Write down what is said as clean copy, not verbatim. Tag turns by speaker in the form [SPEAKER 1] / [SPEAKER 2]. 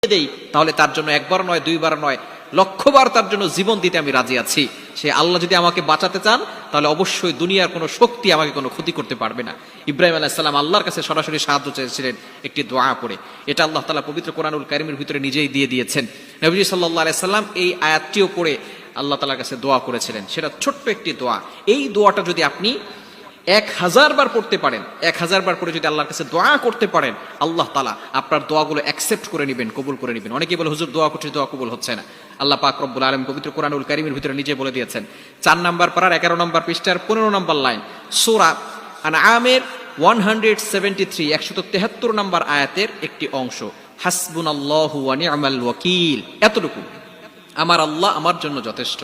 [SPEAKER 1] দেই, তাহলে তার জন্য একবার নয়, দুইবার নয়, লক্ষবার তার জন্য জীবন দিতে আমি রাজি আছি। সে আল্লাহ যদি আমাকে বাঁচাতে চান, তাহলে অবশ্যই দুনিয়ার কোনো শক্তি আমাকে কোনো ক্ষতি করতে পারবে না। ইব্রাহিম আলাইহিস সালাম আল্লাহর কাছে সরাসরি সাহায্য চেয়েছিলেন একটি দোয়া পড়ে। এটা আল্লাহ তাআলা পবিত্র কোরআনুল কারীমের ভিতরে নিজেই দিয়ে দিয়েছেন। নবীজি সাল্লাল্লাহু আলাইহি সাল্লাম এই আয়াতটিও পড়ে আল্লাহ তাআলার কাছে দোয়া করেছিলেন। সেটা ছোট্ট একটি দোয়া। এই দোয়াটা যদি আপনি 1000 বার পড়তে পারেন, 1000 বার পরে যদি আল্লাহর কাছে দোয়া করতে পারেন, আল্লাহ তাআলা আপনার দোয়াগুলো অ্যাকসেপ্ট করে নেবেন, কবুল করে নেবেন। অনেকেই বলে হুজুর দোয়া করছি, দোয়া কবুল হচ্ছে না। আল্লাহ পাক রব্বুল আলামিন পবিত্র কোরআনুল কারীমের ভিতরে নিজে বলে দিয়েছেন। 4 নাম্বার পারার 11 নম্বর পৃষ্ঠার 15 নম্বর লাইন, সূরা আনআমের 173 নম্বর আয়াতের একটি অংশ, হাসবুনাল্লাহু ওয়া নি'মাল ওয়াকিল, এতটুকু, আমার আল্লাহ আমার জন্য যথেষ্ট।